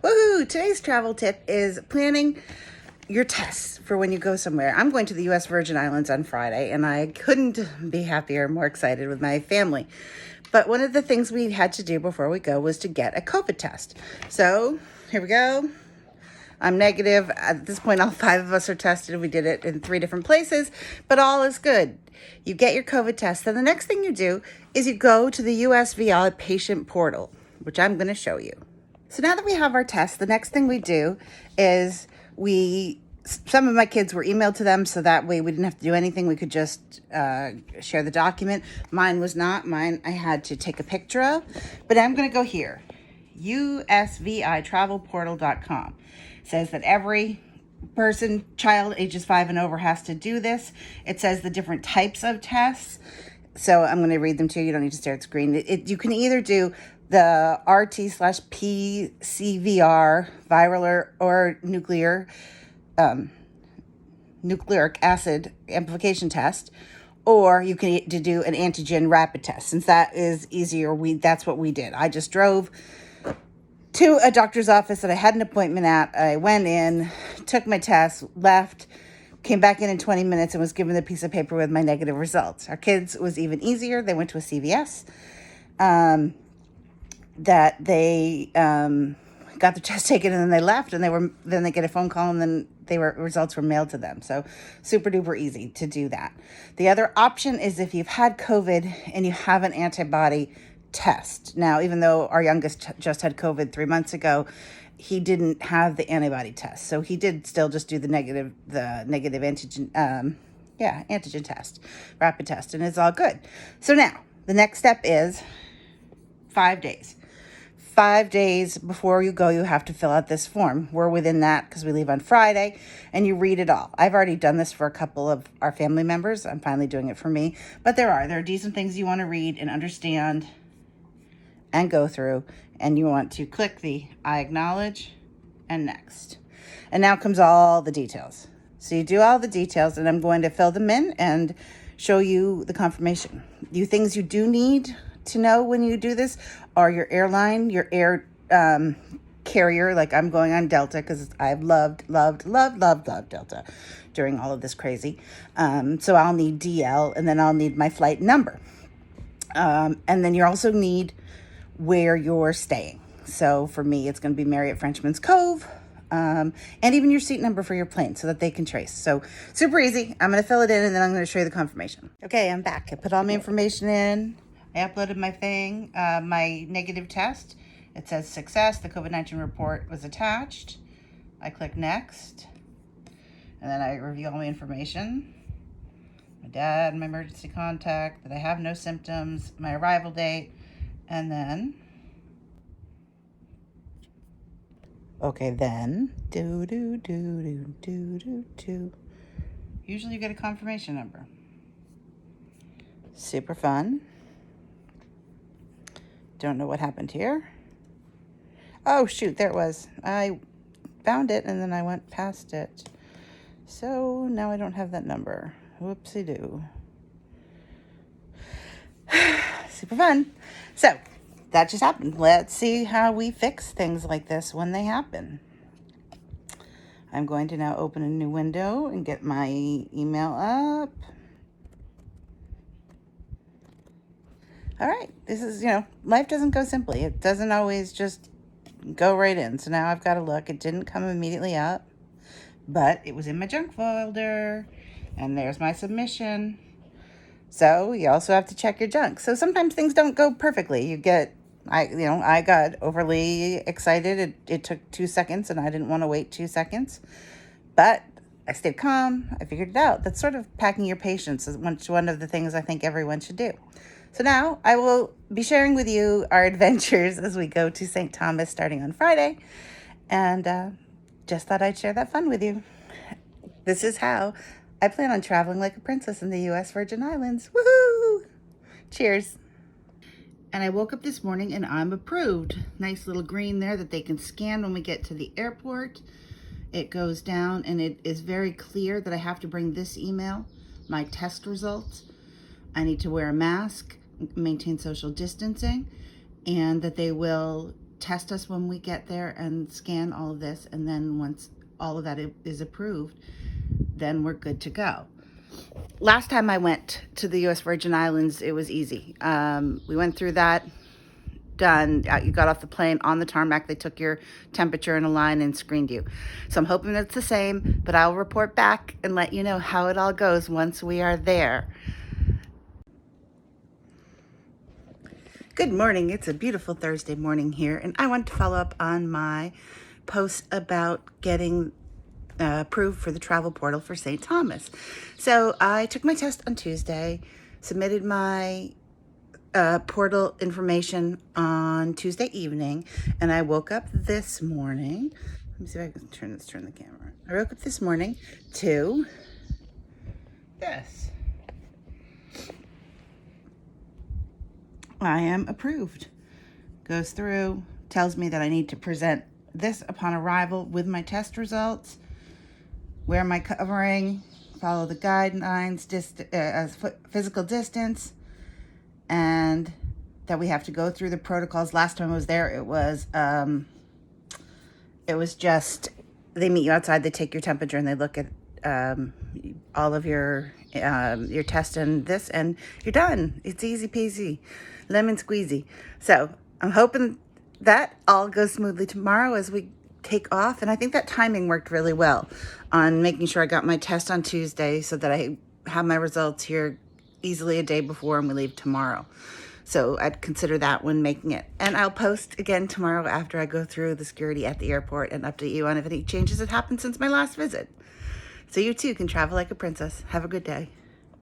Woohoo! Today's travel tip is planning your tests for when you go somewhere. I'm going to the US Virgin Islands on Friday, and I couldn't be happier, more excited with my family. But one of the things we had to do before we go was to get a COVID test. So here we go. I'm negative. At this point, all 5 of us are tested. We did it in 3 different places, but all is good. You get your COVID test. Then the next thing you do is you go to the USVI patient portal, which I'm going to show you. So now that we have our test, the next thing we do is some of my kids were emailed to them, so that way we didn't have to do anything. We could just share the document. Mine was not. Mine I had to take a picture of. But I'm going to go here, USVItravelportal.com. It says that every person, child ages 5 and over has to do this. It says the different types of tests. So I'm going to read them to you. You don't need to stare at the screen. You can either do the RT/PCR, viral or nucleic acid amplification test, or you can do an antigen rapid test. Since that is easier, that's what we did. I just drove to a doctor's office that I had an appointment at. I went in, took my test, left, came back in 20 minutes, and was given the piece of paper with my negative results. Our kids was even easier. They went to a CVS. That they got the test taken and then they left, and then they get a phone call, and then results were mailed to them. So super duper easy to do that. The other option is if you've had COVID and you have an antibody test. Now, even though our youngest just had COVID 3 months ago, he didn't have the antibody test, so he did still just do the negative antigen antigen test, rapid test, and it's all good. So now the next step is 5 days. 5 days before you go, you have to fill out this form. We're within that because we leave on Friday, and you read it all. I've already done this for a couple of our family members. I'm finally doing it for me. But there are decent things you want to read and understand and go through. And you want to click the I acknowledge and next. And now comes all the details. So you do all the details, and I'm going to fill them in and show you the confirmation. Things you do need to know when you do this are your airline, your air carrier. Like I'm going on Delta because I've loved Delta during all of this crazy. So I'll need DL, and then I'll need my flight number. And then you also need where you're staying. So for me, it's going to be Marriott Frenchman's Cove, and even your seat number for your plane so that they can trace. So super easy. I'm going to fill it in, and then I'm going to show you the confirmation. Okay, I'm back. I put all my information in. I uploaded my thing, my negative test. It says success. The COVID-19 report was attached. I click next, and then I review all my information. My dad, my emergency contact, that I have no symptoms, my arrival date, and then, usually you get a confirmation number. Super fun. Don't know what happened here. Oh, shoot, there it was. I found it, and then I went past it. So now I don't have that number. Whoopsie-doo. Super fun. So that just happened. Let's see how we fix things like this when they happen. I'm going to now open a new window and get my email up. All right, this is, life doesn't go simply. It doesn't always just go right in. So now I've got to look. It didn't come immediately up, but it was in my junk folder, and there's my submission. So you also have to check your junk. So sometimes things don't go perfectly. I got overly excited. It took 2 seconds, and I didn't want to wait 2 seconds, but I stayed calm. I figured it out. That's sort of packing your patience is one of the things I think everyone should do. So now I will be sharing with you our adventures as we go to St. Thomas starting on Friday. And just thought I'd share that fun with you. This is how I plan on traveling like a princess in the US Virgin Islands. Woohoo! Cheers. And I woke up this morning and I'm approved. Nice little green there that they can scan when we get to the airport. It goes down and it is very clear that I have to bring this email, my test results. I need to wear a mask, maintain social distancing, and that they will test us when we get there and scan all of this. And then once all of that is approved, then we're good to go. Last time I went to the U.S. Virgin Islands, it was easy. We went through that, done. You got off the plane on the tarmac. They took your temperature in a line and screened you. So I'm hoping it's the same, but I'll report back and let you know how it all goes once we are there. Good morning. It's a beautiful Thursday morning here, and I want to follow up on my post about getting approved for the travel portal for St. Thomas. So I took my test on Tuesday, submitted my portal information on Tuesday evening, and I woke up this morning. Let me see if I can turn the camera. I woke up this morning to this. I am approved. Goes through, tells me that I need to present this upon arrival with my test results, wear my covering, follow the guidelines, physical distance, and that we have to go through the protocols. Last time I was there, it was just, they meet you outside, they take your temperature, and they look at all of your test and this, and you're done. It's easy peasy, lemon squeezy. So I'm hoping that all goes smoothly tomorrow as we take off. And I think that timing worked really well on making sure I got my test on Tuesday so that I have my results here easily a day before and we leave tomorrow. So I'd consider that when making it. And I'll post again tomorrow after I go through the security at the airport and update you on if any changes have happened since my last visit. So you too can travel like a princess. Have a good day.